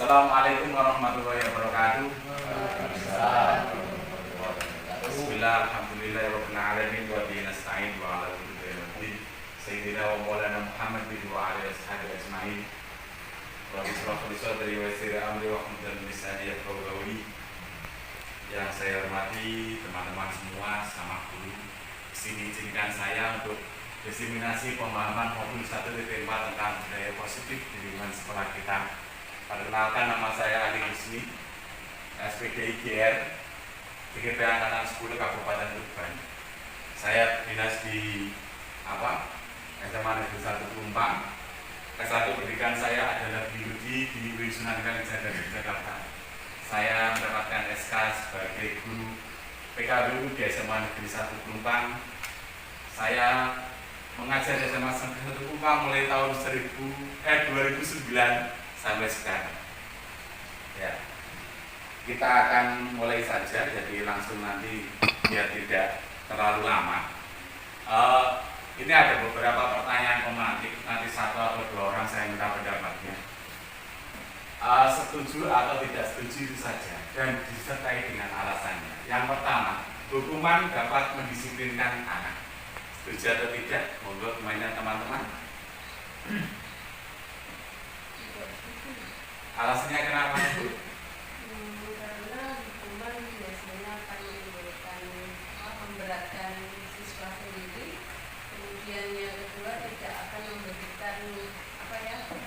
Assalamualaikum warahmatullahi wabarakatuh. Bismillah, alhamdulillah, rabbil alamin, wa bihi nasta'in wa ala kulli syai'in Sayyidina wa maulana Muhammad bin wa ala ashabi ajma'in. Rabbi shrah li sadri wa yassir li amri wa hlul lisani yafqahu qawli. Yang saya hormati teman-teman semua, sama guru. Sini izinkan saya untuk diseminasi pemahaman modul 1.4 tentang budaya positif di lingkungan sekolah kita. Perkenalkan, nama saya Ali Husni, SPDI GR, DGP Angkatan 10 Kabupaten Tuban. Saya dinas di SMA Negeri 1 Pelumpang. S1 pendidikan saya adalah biologi di UIN Sunan Kalijaga Jakarta. Saya mendapatkan SK sebagai guru PKBU di SMA Negeri 1 Pelumpang. Saya mengajar di SMA Negeri 1 Pelumpang mulai tahun 2009 sampai sekarang. Ya, kita akan mulai saja, jadi langsung nanti biar tidak terlalu lama. Ini ada beberapa pertanyaan pemantik, nanti satu atau dua orang saya minta pendapatnya. Setuju atau tidak setuju itu saja, dan disertai dengan alasannya. Yang pertama, hukuman dapat mendisiplinkan anak. Setuju atau tidak? Monggo mainnya teman-teman. Alasannya kenapa, Bu? Karena hukuman biasanya akan menimbulkan memberatkan siswa sendiri. Kemudian yang kedua, tidak akan memberikan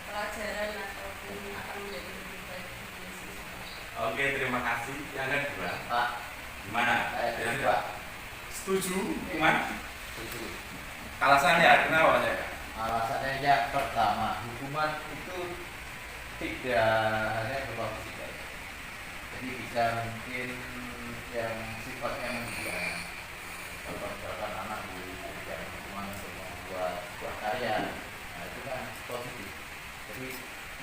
pelajaran ataupun akan menjadi lebih baik bagi siswa. Oke, terima kasih. Yang kedua, Pak, gimana? saya Pak. Setuju hukuman? Setuju. Alasannya kenapa, Pak? Alasannya yang pertama, hukuman itu tidak hanya berupa fisik, jadi bisa mungkin yang sifatnya mendidik. Kalau misalkan anak diberikan hukuman untuk membuat sebuah karya, nah itu kan positif. Jadi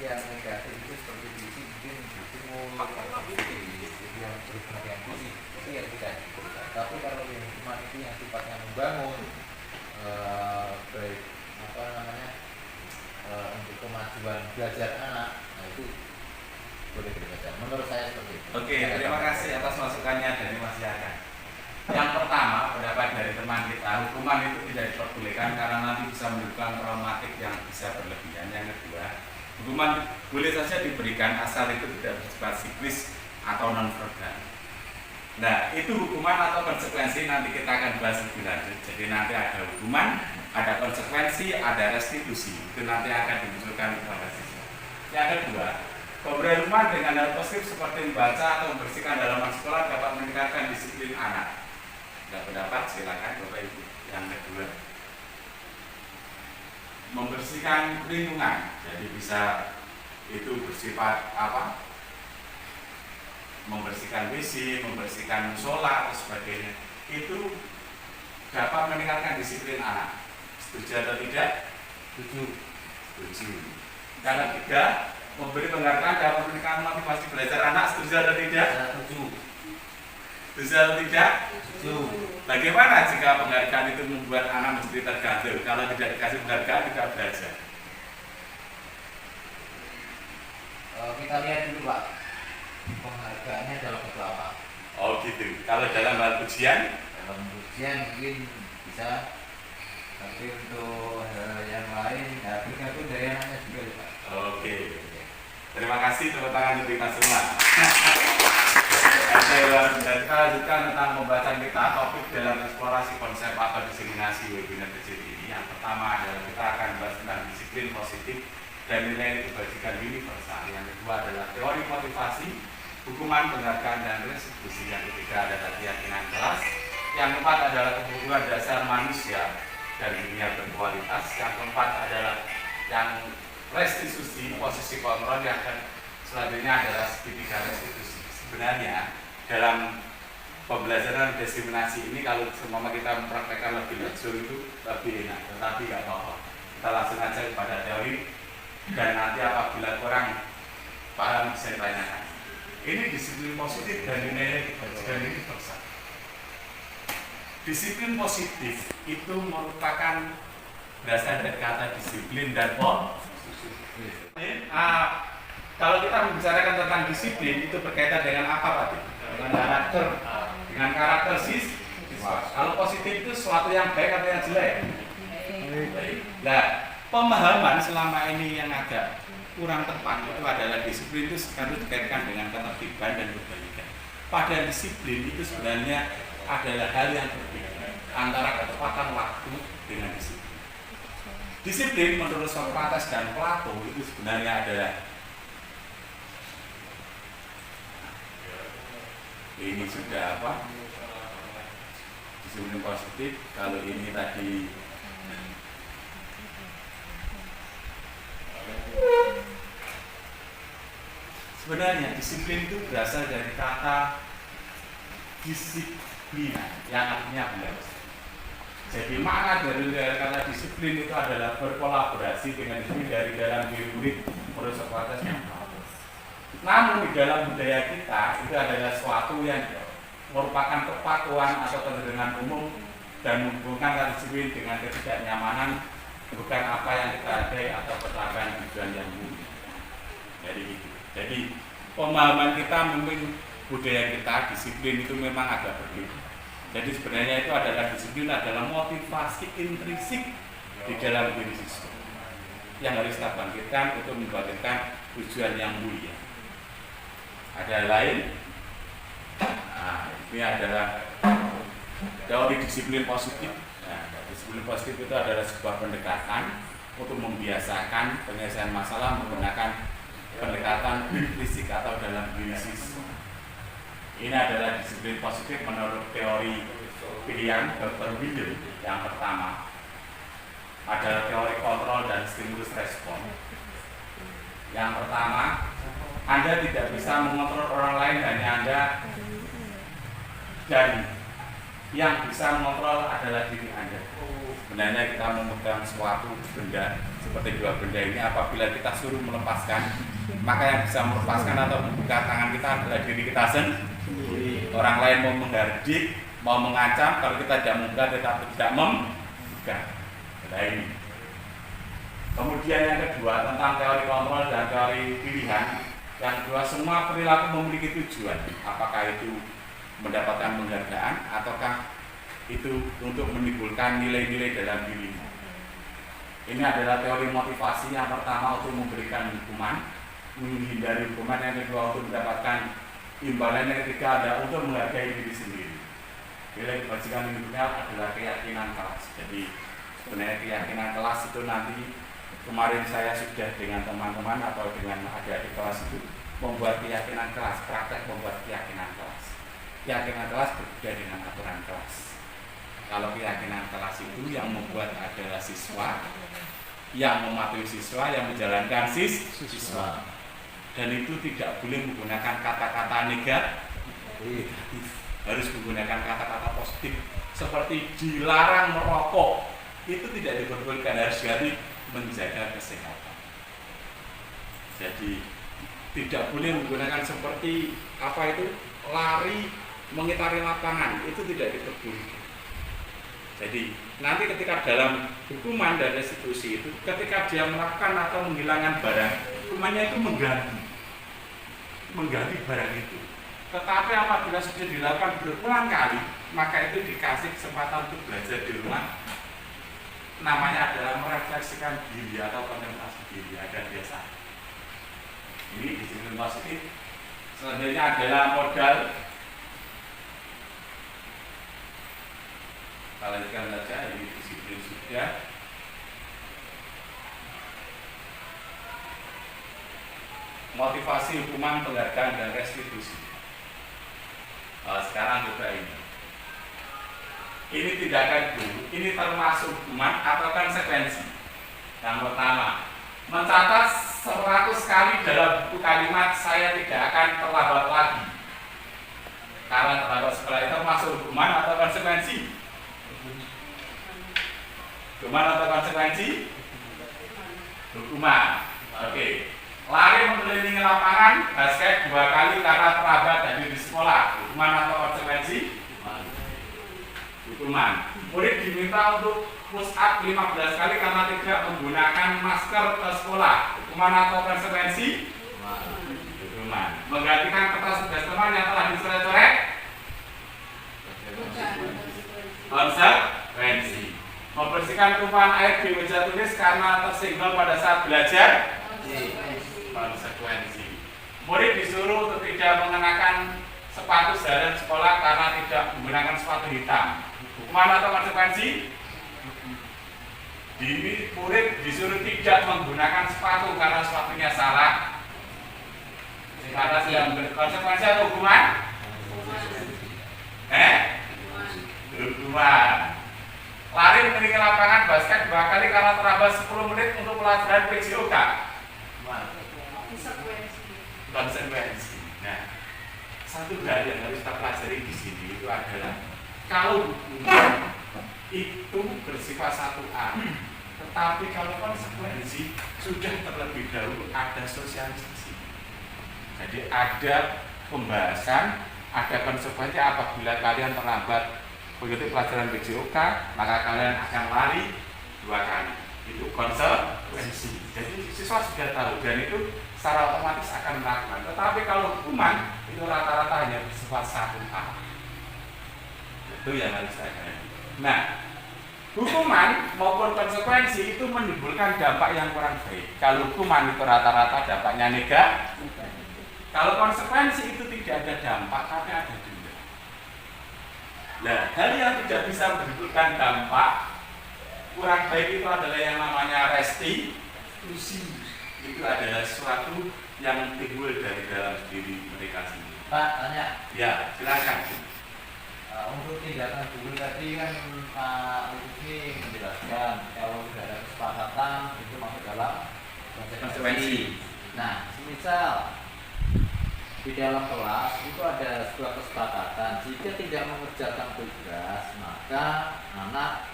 yang negatif itu seperti fisik mungkin jadi yang berpengaruh fisik itu yang tidak diberikan. Tapi kalau yang hukuman itu yang sifatnya membangun, baik untuk kemajuan belajar anak, nah itu boleh dibaca. Menurut saya seperti itu. Oke, terima kasih atas masukannya dari Mas Yaka. Yang pertama, pendapat dari teman kita, hukuman itu tidak diperbolehkan karena nanti bisa menimbulkan traumatik yang bisa berlebihan. Yang kedua, hukuman boleh saja diberikan asal itu tidak bersifat siklis atau non-verbal. Nah, itu hukuman atau konsekuensi nanti kita akan bahas lebih lanjut. Jadi nanti ada hukuman, ada konsekuensi, ada restitusi. Itu nanti akan dimunculkan kepada siswa. Yang kedua, pemberian hukuman dengan hal positif seperti membaca atau membersihkan halaman sekolah dapat meningkatkan disiplin anak. Tidak pendapat, silakan Bapak Ibu. Yang kedua, membersihkan lingkungan. Jadi bisa itu bersifat membersihkan WC, membersihkan musola, atau sebagainya. Itu dapat meningkatkan disiplin anak. Setuju atau tidak? Setuju. Setuju. Yang ketiga, memberi penghargaan dapat meningkatkan motivasi belajar anak. Setuju atau tidak? Setuju. Setuju atau tidak? Setuju. Bagaimana jika penghargaan itu membuat anak mesti tergantung? Kalau tidak dikasih penghargaan, tidak belajar. Kita lihat dulu Pak, penghargaannya dalam bentuk apa? Oh gitu. Kalau dalam hal ujian? Dalam ujian mungkin bisa, tapi untuk yang lain, ya bergantung dari anaknya juga ya Pak. Oke. Terima kasih, tepuk tangan untuk kita semua. Oke, dan kita lanjutkan tentang pembahasan kita topik dalam eksplorasi konsep atau diseminasi webinar kecil ini. Yang pertama adalah kita akan membahas tentang disiplin positif dan nilai kebajikan universal. Yang kedua adalah teori motivasi, hukuman, penghargaan, dan restitusi. Yang ketiga adalah keyakinan kelas. Yang keempat adalah kebutuhan dasar manusia dan dunia berkualitas. Yang keempat adalah yang restitusi, posisi kontrol. Yang selanjutnya adalah segitiga restitusi. Sebenarnya dalam pembelajaran diseminasi ini kalau semua kita mempraktekkan lebih langsung itu lebih enak, tetapi nggak apa-apa. Kita langsung aja kepada teori, dan nanti apabila kurang paham bisa ditanyakan. Ini disiplin positif dan nilai kebajikan universal. Disiplin positif itu merupakan berasal dari kata disiplin dan positif. Kalau kita membicarakan tentang disiplin itu berkaitan dengan apa Pak? Dengan karakter, dengan karakter siswa. Kalau positif itu sesuatu yang baik atau yang jelek? Baik. Nah, pemahaman selama ini yang agak kurang tepat itu adalah disiplin itu sekarang dikaitkan dengan ketertiban dan kebaikan. Padahal disiplin itu sebenarnya adalah hal yang berbeda antara ketepatan waktu dengan disiplin. Disiplin menurut Socrates dan Plato itu sebenarnya adalah ini sudah apa? Disiplin positif. Kalau ini tadi sebenarnya disiplin itu berasal dari kata disiplina yang artinya benar. Jadi makna dari kata disiplin itu adalah berkolaborasi dengan disiplin dari dalam diri murid menurut Socrates yang Plato. Namun di dalam budaya kita itu adalah sesuatu yang merupakan kepatuhan atau kecenderungan umum dan menghubungkan kata disiplin dengan ketidaknyamanan, bukan apa yang kita hargai atau perlakuan tujuan yang mulia. Jadi pemahaman kita mungkin budaya kita disiplin itu memang agak berbeda. Jadi sebenarnya itu adalah disiplin adalah motivasi intrinsik di dalam diri siswa yang harus kita bangkitkan untuk membangkitkan tujuan yang mulia. Ada lain? Nah, ini adalah teori disiplin positif. Nah, disiplin positif itu adalah sebuah pendekatan untuk membiasakan penyelesaian masalah menggunakan pendekatan implisit atau dalam diri siswa. Ini adalah disiplin positif menurut teori pilihan Dr. Windel. Yang pertama adalah teori kontrol dan stimulus respon. Yang pertama, Anda tidak bisa mengontrol orang lain, hanya Anda, dan yang bisa mengontrol adalah diri Anda. Sebenarnya kita memegang suatu benda seperti dua benda ini, apabila kita suruh melepaskan, maka yang bisa melepaskan atau membuka tangan kita adalah diri kita sendiri. Orang lain mau menghardik, mau mengancam, kalau kita tidak membuka, tidak membuka. Nah ini. Kemudian yang kedua tentang teori kontrol dan teori pilihan. Yang kedua, semua perilaku memiliki tujuan. Apakah itu mendapatkan penghargaan ataukah itu untuk menimbulkan nilai-nilai dalam dirimu. Ini adalah teori motivasi. Yang pertama untuk memberikan hukuman, menghindari hukuman. Yang kedua untuk mendapatkan imbalan. Yang ketiga ada untuk menghargai diri sendiri. Nilai kebajikan individual adalah keyakinan kelas. Jadi sebenarnya keyakinan kelas itu nanti kemarin saya sudah dengan teman-teman atau dengan adik-adik kelas itu membuat keyakinan kelas, praktek membuat keyakinan kelas. Keyakinan kelas berbeda dengan aturan kelas. Kalau keyakinan kelas itu yang membuat adalah siswa, yang mematuhi siswa, yang menjalankan siswa. Dan itu tidak boleh menggunakan kata-kata negatif, harus menggunakan kata-kata positif. Seperti dilarang merokok, itu tidak diperbolehkan, harus dari menjaga kesehatan. Jadi tidak boleh menggunakan seperti apa itu lari mengitari lapangan, itu tidak diperbolehkan. Jadi nanti ketika dalam hukuman dan restitusi itu, ketika dia melakukan atau menghilangkan barang, hukumannya itu mengganti barang itu. Tetapi apabila sudah dilakukan berulang kali, maka itu dikasih kesempatan untuk belajar di rumah. Namanya adalah merefleksikan diri atau kontemplasi diri, ada biasa. Ini disiplin positif. Selanjutnya adalah modal. Kita lanjutkan saja, ini disiplin sudah. Motivasi hukuman, penghargaan dan restitusi. Sekarang coba ini. Ini tindakan dulu, ini termasuk hukuman atau konsekuensi. Yang pertama, mencatat 100 kali dalam buku kalimat saya tidak akan terlambat lagi. Karena terlambat sekolah itu termasuk hukuman atau konsekuensi? Hukuman atau konsekuensi? Hukuman. Oke. Lari mengelilingi lapangan basket 2 kali karena terlambat hadir di sekolah. Hukuman atau konsekuensi? Hukuman. Murid diminta untuk push up 15 kali karena tidak menggunakan masker ke sekolah. Hukuman atau konsekuensi? Hukuman. Menggantikan kertas tugas teman yang telah dicoret-coret. Konsekuensi. Membersihkan tumpahan air di meja tulis karena tersinggung pada saat belajar. Konsekuensi. Murid disuruh untuk tidak mengenakan sepatu seharian sekolah karena tidak menggunakan sepatu hitam. Hukuman atau konsekuensi? Murid disuruh tidak menggunakan sepatu karena sepatunya salah. Karena sedang konsekuensi atau hukuman? Hukuman. Lari mengelilingi lapangan basket 2 kali karena terlambat 10 menit untuk pelajaran PJOK. Konsekuensi. Nah, satu hal yang harus kita pelajari di sini itu adalah kalau hukuman itu bersifat 1A, tetapi kalau konsekuensi sudah terlebih dahulu ada sosialisasi. Jadi ada pembahasan, ada konsekuensi apabila kalian terlambat mengikuti pelajaran PJOK, maka kalian akan lari 2 kali. Itu konsekuensi. Jadi siswa sudah tahu dan itu secara otomatis akan melakukan. Tetapi kalau hukuman itu rata-rata hanya bersifat 1A. Itu yang harus saya katakan. Nah, hukuman maupun konsekuensi itu menimbulkan dampak yang kurang baik. Kalau hukuman itu rata-rata dampaknya negatif. Kalau konsekuensi itu tidak ada dampak, tapi ada denda. Nah, hal yang tidak bisa menimbulkan dampak kurang baik itu adalah yang namanya restitusi. Itu adalah sesuatu yang timbul dari dalam diri mereka sendiri. Pak, tanya. Ya, silakan. Untuk tindakan dulu tadi kan Pak Lutfi menjelaskan kalau sudah ada kesepakatan itu masuk dalam konsekuensi. Nah, misal di dalam kelas itu ada sebuah kesepakatan jika tidak mengerjakan tugas maka anak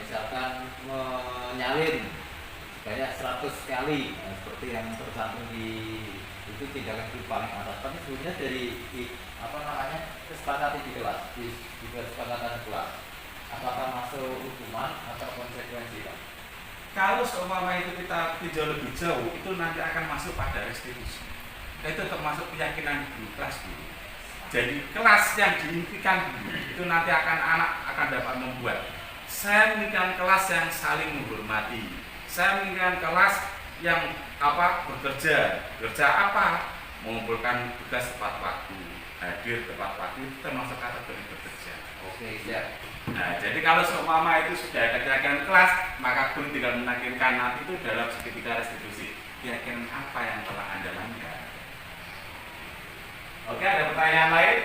misalkan menyalin sebanyak 100 kali seperti yang tercantum di itu tindakan itu paling atas. Tapi sebenarnya dari kesepakatan di kelas di kesepakatan kelas apakah masuk hukuman atau konsekuensi Pak? Kalau seumpama itu kita tinjau lebih jauh itu nanti akan masuk pada restitusi. Itu termasuk keyakinan di kelas dulu. Jadi kelas yang diimpikan itu nanti anak akan dapat membuat. Saya menginginkan kelas yang saling menghormati. Saya menginginkan kelas yang bekerja. Kerja apa? Mengumpulkan tugas tepat waktu, hadir tepat waktu, itu termasuk kategori bekerja. Oke, ya. Nah, jadi kalau seumpama itu sudah ada keyakinan kelas, maka guru tinggal menaikkan nanti itu dalam segitiga restitusi. Keyakinan apa yang telah Anda lakukan? Oke, ada pertanyaan lain?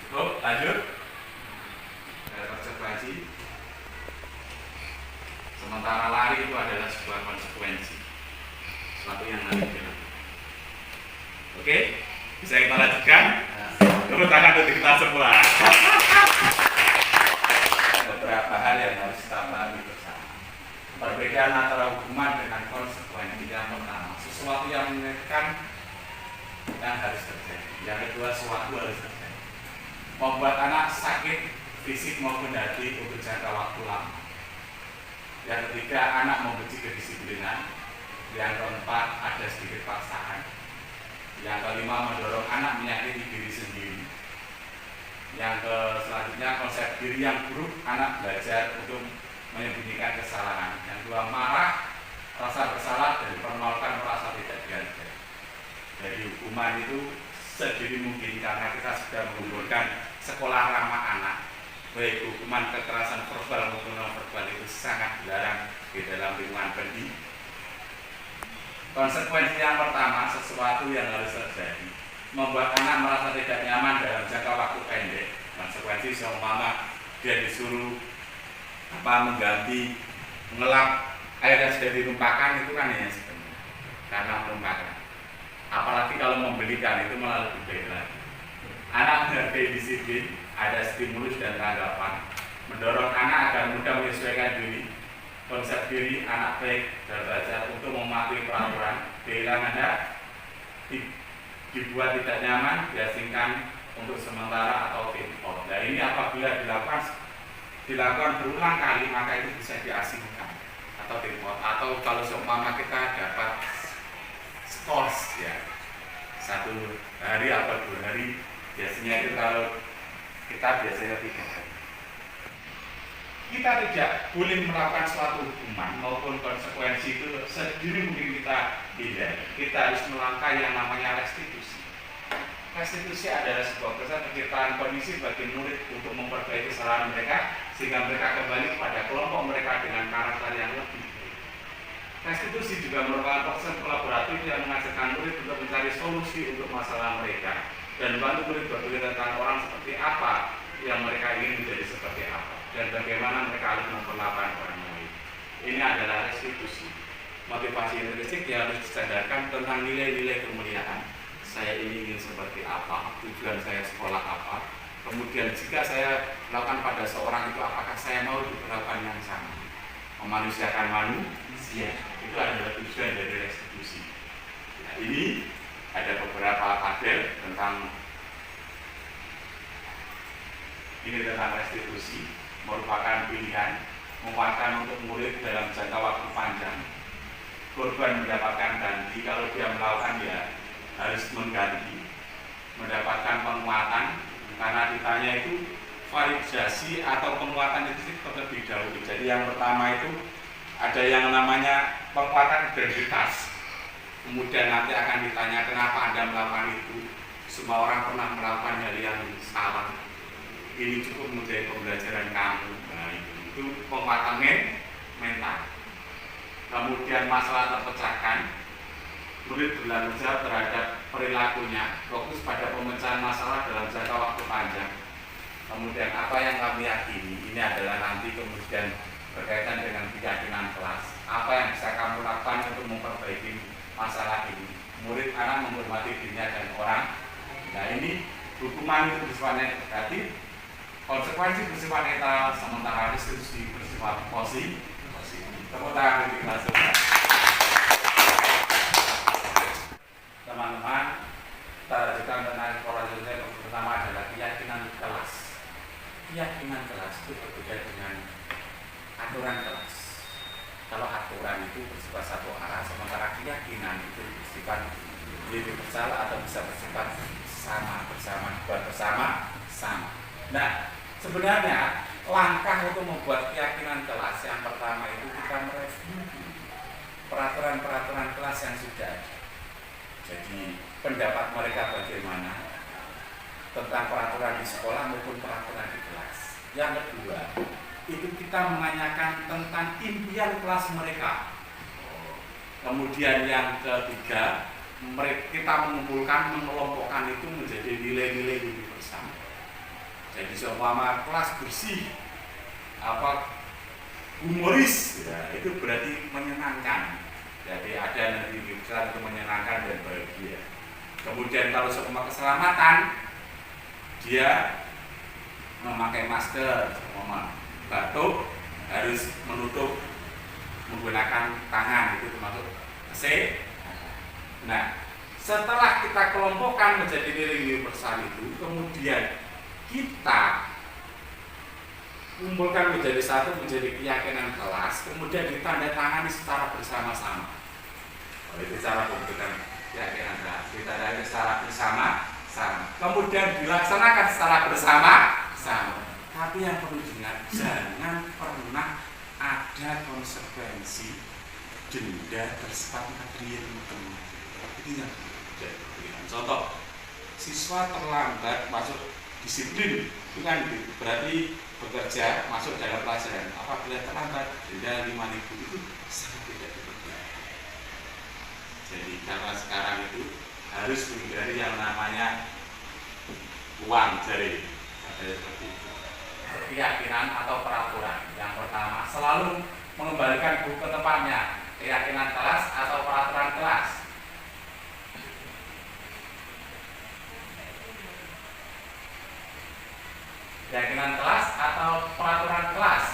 Cukup, lanjut. Ada konsekuensi. Sementara lari itu adalah sebuah konsekuensi, sesuatu yang harus dilakukan. Oke, bisa kita lanjutkan? Tepuk tangan untuk kita semua. Beberapa hal yang harus kita pahami bersama. Perbedaan antara hukuman dengan konsekuensi. Yang pertama, sesuatu yang menyakitkan yang harus terjadi. Yang kedua, sesuatu harus terjadi. Membuat anak sakit fisik maupun hati untuk jangka waktu lama. Yang ketiga, anak membenci kedisiplinan. Yang keempat, ada sedikit paksaan. Yang kelima, mendorong anak menyakiti diri sendiri. Yang selanjutnya, konsep diri yang buruk, anak belajar untuk menyembunyikan kesalahan. Yang kedua, marah, rasa bersalah dan penolakan merasa tidak dihargai. Jadi hukuman itu sedini mungkin karena kita sudah mengumpulkan sekolah ramah anak. Baik hukuman kekerasan verbal maupun non verbal itu sangat dilarang di dalam lingkungan pendidikan. Konsekuensi yang pertama, sesuatu yang harus terjadi membuat anak merasa tidak nyaman dalam jangka waktu pendek. Konsekuensi seumpama dia disuruh mengganti mengelap air yang sudah ditumpahkan itu kan ya sebenarnya karena menumpahkan. Apalagi kalau membelikan itu malah lebih baik lagi. Anak menghargai disiplin, ada stimulus dan tanggapan, mendorong anak agar mudah menyesuaikan diri. Konsep diri anak baik dan belajar untuk mematuhi peraturan. Kehilangan hak dibuat tidak nyaman, diasingkan untuk sementara atau take-out. Nah ini apabila dilakukan berulang kali maka itu bisa diasingkan atau take-out. Atau kalau seumpama kita dapat skors ya, 1 hari atau 2 hari, biasanya itu kalau kita biasanya 3 hari. Kita tidak boleh melakukan suatu hukuman maupun konsekuensi itu sendiri mungkin kita hindari. Kita harus melangkah yang namanya restitusi. Restitusi adalah sebuah penciptaan kondisi bagi murid untuk memperbaiki kesalahan mereka sehingga mereka kembali kepada kelompok mereka dengan karakter yang lebih baik. Restitusi juga merupakan proses kolaboratif yang mengajarkan murid untuk mencari solusi untuk masalah mereka dan membantu murid berpikir tentang orang seperti apa yang mereka ingin menjadi seperti apa dan bagaimana mereka harus memperlakukan orang lain. Ini adalah restitusi. Motivasi intrinsik yang harus disadarkan tentang nilai-nilai kemuliaan. Saya ini ingin seperti apa, tujuan saya sekolah apa, kemudian jika saya lakukan pada seorang itu apakah saya mau diperlakukan yang sama. Memanusiakan manusia, itu adalah tujuan dari restitusi. Nah, ini ada beberapa tabel tentang restitusi, merupakan pilihan memuatkan untuk murid dalam jangka waktu panjang. Korban mendapatkan ganti, kalau dia melakukan ya harus mengganti, mendapatkan penguatan karena ditanya itu validasi atau penguatan itu terlebih dahulu. Jadi yang pertama itu ada yang namanya penguatan integritas, kemudian nanti akan ditanya kenapa Anda melakukan itu. Semua orang pernah melakukan hal yang salah, ini cukup menjadi pembelajaran kamu. Nah, itu penguatan mental. Kemudian masalah terpecahkan, murid bertanggung jawab terhadap perilakunya, fokus pada pemecahan masalah dalam jangka waktu panjang. Kemudian apa yang kami yakini, ini adalah nanti kemudian berkaitan dengan keyakinan kelas. Apa yang bisa kamu lakukan untuk memperbaiki masalah ini? Murid anak menghormati dirinya dan orang. Nah, ini hukuman itu bersifat negatif, konsekuensi bersifat netral, sementara restitusi bersifat positif. Tepuk tangan untuk kelas. Teman-teman, kita lanjutkan tentang sekolah yang pertama adalah keyakinan kelas. Keyakinan kelas itu berbeda dengan aturan kelas. Kalau aturan itu bersifat satu arah, sementara keyakinan itu bersifat universal atau bisa bersifat bersama. Nah, sebenarnya langkah untuk membuat keyakinan kelas yang pertama itu kita mereview peraturan-peraturan kelas yang sudah ada. Jadi pendapat mereka bagaimana tentang peraturan di sekolah maupun peraturan di kelas. Yang kedua, itu kita menanyakan tentang impian kelas mereka. Kemudian yang ketiga, kita mengumpulkan, mengelompokkan itu menjadi nilai-nilai universal. Jadi seumpama kelas bersih, humoris, ya, itu berarti menyenangkan. Jadi ada nanti bisa untuk menyenangkan dan bahagia. Kemudian kalau seumpama keselamatan, dia memakai masker, seumpama batuk harus menutup menggunakan tangan, itu termasuk Nah, setelah kita kelompokkan menjadi nilai universal itu, kemudian kita kumpulkan menjadi satu, menjadi keyakinan kelas, kemudian ditandatangani secara bersama-sama. Itu cara pembentukan keyakinan kelas. Ditandatangani secara bersama-sama, kemudian dilaksanakan secara bersama-sama. Tapi yang perlu diingat, jangan pernah ada konsekuensi denda bersifat material. Itu yang jadi. Contoh, siswa terlambat masuk disiplin, itu kan berarti bekerja masuk dalam pelajaran. Apabila terlambat denda 5.000 itu sangat tidak diperbolehkan. Jadi karena sekarang itu harus menghindari yang namanya uang jari. Seperti itu. Keyakinan atau peraturan. Yang pertama, selalu mengembalikan buku ke tempatnya. Keyakinan kelas atau peraturan kelas. Keyakinan kelas atau peraturan kelas.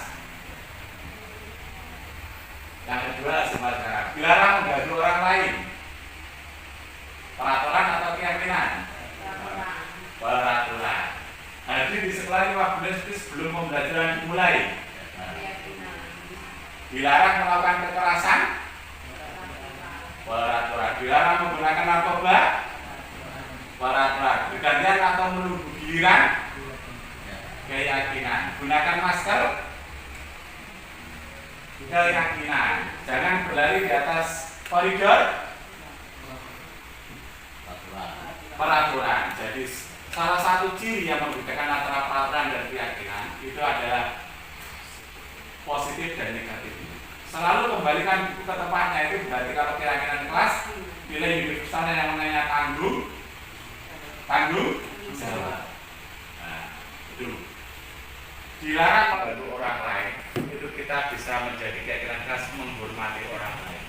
Yang kedua, sebenarnya dilarang mengganggu orang lain. Peraturan atau keyakinan? Peraturan. Hadir di sekolah 15 menit sebelum pembelajaran dimulai. Dilarang melakukan kekerasan. Peraturan. dilarang menggunakan narkoba, peraturan. Bergantian atau menunggu giliran, keyakinan. Gunakan masker, keyakinan. Jangan berlari di atas koridor, peraturan. Jadi salah satu ciri yang membedakan antara peraturan dan keyakinan itu adalah positif dan negatif. Selalu kembalikan buku ke tempatnya. Itu berarti kalau keyakinan kelas nilai universal yang namanya tanggung jawab. Nah, itu dilarang membantu orang lain. Itu kita bisa menjadi keyakinan kelas menghormati orang lain.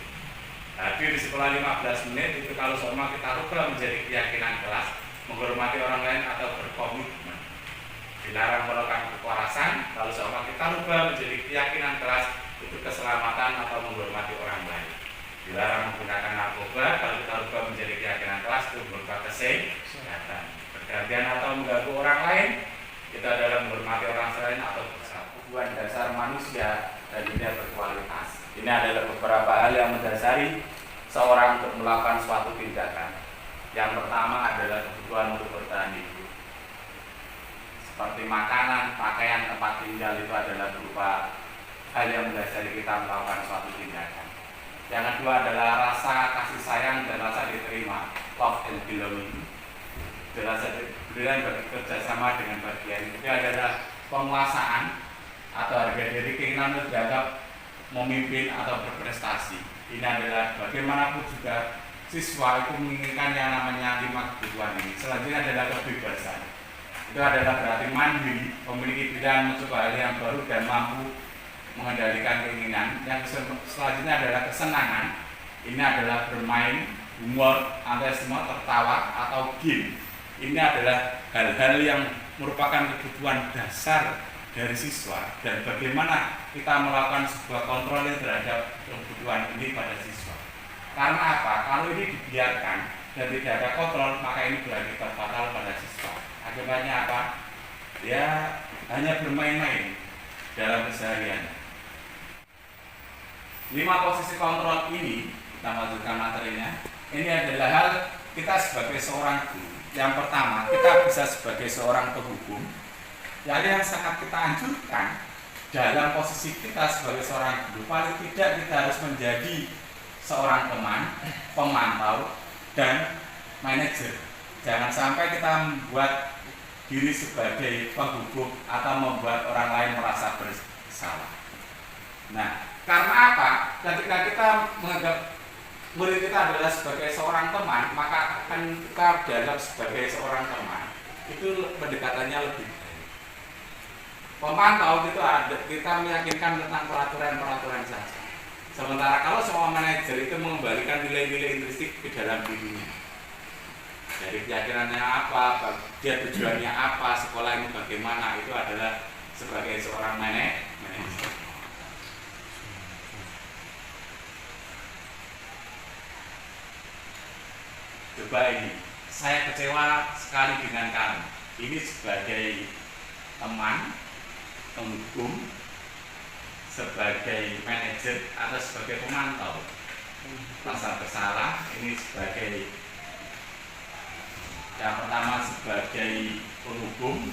Tapi di sekolah 15 menit itu kalau semua kita rubah menjadi keyakinan kelas menghormati orang lain atau berkomitmen. Dilarang melakukan kekerasan kalau semua kita rubah menjadi keyakinan kelas itu keselamatan atau menghormati orang lain. Dilarang menggunakan narkoba kalau kita rubah menjadi keyakinan kelas itu berupa kesehatan. Bergantian atau mengganggu orang lain itu adalah menghormati orang lain atau persatuan dasar manusia dan dunia berkualitas. Ini adalah beberapa hal yang mendasari seorang untuk melakukan suatu tindakan. Yang pertama adalah kebutuhan untuk bertahan hidup. Seperti makanan, pakaian, tempat tinggal itu adalah berupa hal yang mendasari kita melakukan suatu tindakan. Yang kedua adalah rasa kasih sayang dan rasa diterima, love and belonging. Rasa diterima bekerjasama dengan bagian itu adalah penguasaan atau harga diri, keinginan untuk dianggap memimpin atau berprestasi. Ini adalah bagaimanapun juga siswa itu menginginkan yang namanya 5 kebutuhan ini. Selanjutnya adalah kebebasan. Itu adalah berarti mandiri, memiliki pilihan mencoba hal yang baru dan mampu mengendalikan keinginan. Yang selanjutnya adalah kesenangan. Ini adalah bermain, humor, antusiasme, tertawa atau game. Ini adalah hal-hal yang merupakan kebutuhan dasar dari siswa dan bagaimana kita melakukan sebuah kontrol terhadap kebutuhan ini pada siswa. Karena apa? Kalau ini dibiarkan dan tidak ada kontrol, maka ini berakibat fatal pada siswa. Akibatnya apa? Dia hanya bermain-main dalam keseharian. 5 posisi kontrol ini, kita masukkan materinya. Ini adalah hal kita sebagai seorang guru. Yang pertama, kita bisa sebagai seorang penghukum. Yang sangat kita anjurkan dalam posisi kita sebagai seorang guru, paling tidak kita harus menjadi seorang teman, pemantau, dan manajer. Jangan sampai kita membuat diri sebagai penghukum atau membuat orang lain merasa bersalah. Nah, karena apa? Ketika kita menganggap murid kita adalah sebagai seorang teman, maka akan kita dianggap sebagai seorang teman. Itu pendekatannya lebih baik. Pemantau itu ada, kita meyakinkan tentang peraturan-peraturan saja. Sementara kalau semua manajer itu mengembalikan nilai-nilai intrinsik ke dalam dirinya. Dari keyakinannya apa, dia tujuannya apa, sekolah ini bagaimana, itu adalah sebagai seorang manajer. Coba ini, saya kecewa sekali dengan kamu. Ini sebagai teman, penghukum, sebagai manajer atau sebagai pemantau. Rasa bersalah ini sebagai yang pertama sebagai penghukum.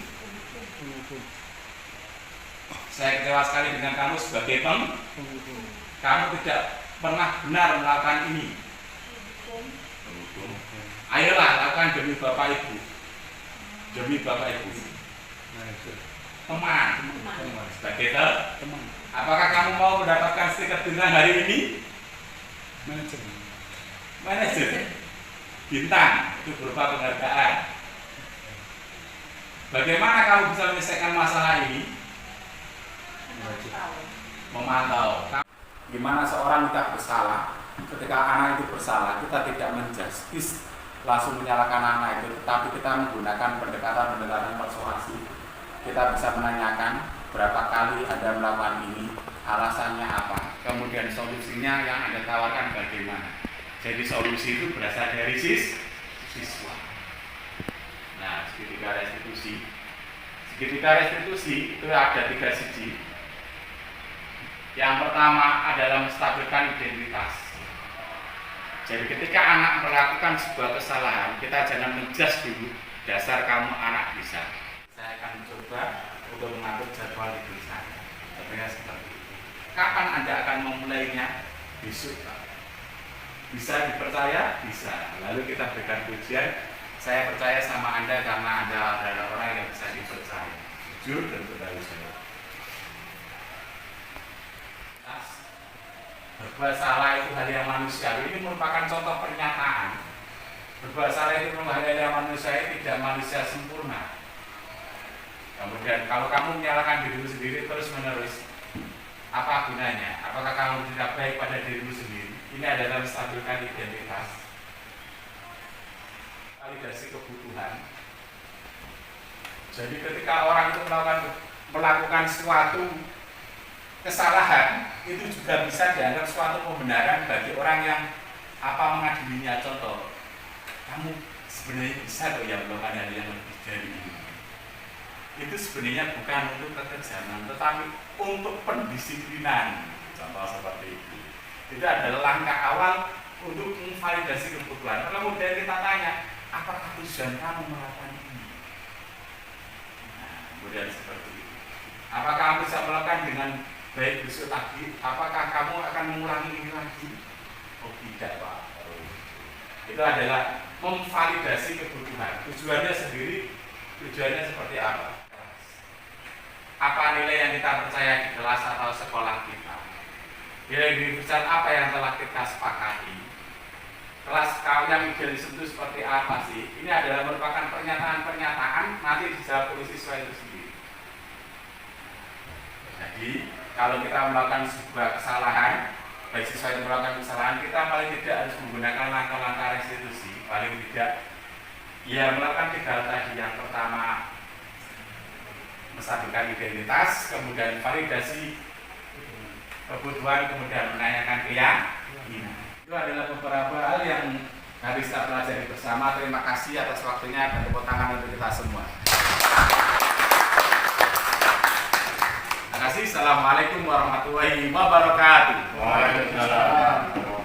Saya kecewa sekali dengan kamu sebagai penghukum. Kamu tidak pernah benar melakukan ini. Penghukum. Ayolah lakukan demi Bapak Ibu. Demi Bapak Ibu. Teman. Sebagai teman. Apakah kamu mau mendapatkan stiker bintang hari ini? Manajer. Bintang itu berupa penghargaan. Bagaimana kamu bisa menyelesaikan masalah ini? Memantau. Gimana seorang tidak bersalah? Ketika anak itu bersalah, kita tidak menjustis langsung menyalahkan anak itu, tetapi kita menggunakan pendekatan persuasi. Kita bisa menanyakan berapa kali Anda melakukan ini, alasannya apa, kemudian solusinya yang Anda tawarkan bagaimana. Jadi solusi itu berasal dari siswa. Nah, segitiga restitusi. Segitiga restitusi itu ada 3 sisi. Yang pertama adalah menstabilkan identitas. Jadi ketika anak melakukan sebuah kesalahan, kita jangan menjudge dulu, dasar kamu anak bisa. Saya akan coba untuk mengatur jadwal hidup saya. Tentunya seperti itu. Kapan Anda akan memulainya? Besok, Pak. Bisa dipercaya? Bisa. Lalu kita berikan pujian. Saya percaya sama Anda karena Anda adalah orang yang bisa dipercaya. Jujur dan bertanggung jawab. Berbuat salah itu hal yang manusiawi. Ini merupakan contoh pernyataan. Berbuat salah itu hal yang manusiawi, tidak manusia sempurna. Kemudian kalau kamu menyalahkan dirimu sendiri terus menerus, apa gunanya? Apakah kamu tidak baik pada dirimu sendiri? Ini adalah menstabilkan identitas, validasi kebutuhan. Jadi ketika orang itu melakukan suatu kesalahan, itu juga bisa dianggap suatu pembenaran bagi orang yang mengadilinya. Contoh, kamu sebenarnya bisa kok yang belum ada yang lebih dari ini. Itu sebenarnya bukan untuk kekejaman, tetapi untuk pendisiplinan. Contoh seperti itu. Itu adalah langkah awal untuk memvalidasi kebutuhan. Kemudian kita tanya, apakah tujuan kamu melakukan ini? Nah, kemudian seperti itu. Apakah kamu bisa melakukan dengan baik besok lagi? Apakah kamu akan mengulangi ini lagi? Oh tidak, Pak. Itu adalah memvalidasi kebutuhan. Tujuannya sendiri, tujuannya seperti apa? Apa nilai yang kita percaya di kelas atau sekolah kita? Nilai universitas apa yang telah kita sepakati? Kelas kau yang idealisme itu seperti apa sih? Ini adalah merupakan pernyataan-pernyataan nanti dijawab oleh siswa itu sendiri. Jadi kalau kita melakukan sebuah kesalahan, baik siswa itu melakukan kesalahan, kita paling tidak harus menggunakan langkah-langkah restitusi. Paling tidak, ya melakukan 3 hal tadi. Yang pertama, menstabilkan identitas, kemudian validasi kebutuhan, kemudian menanyakan keyakinan. Itu adalah beberapa hal yang harus kita pelajari bersama. Terima kasih atas waktunya dan tepuk tangan untuk kita semua. Terima kasih. Assalamualaikum warahmatullahi wabarakatuh. Waalaikumsalam.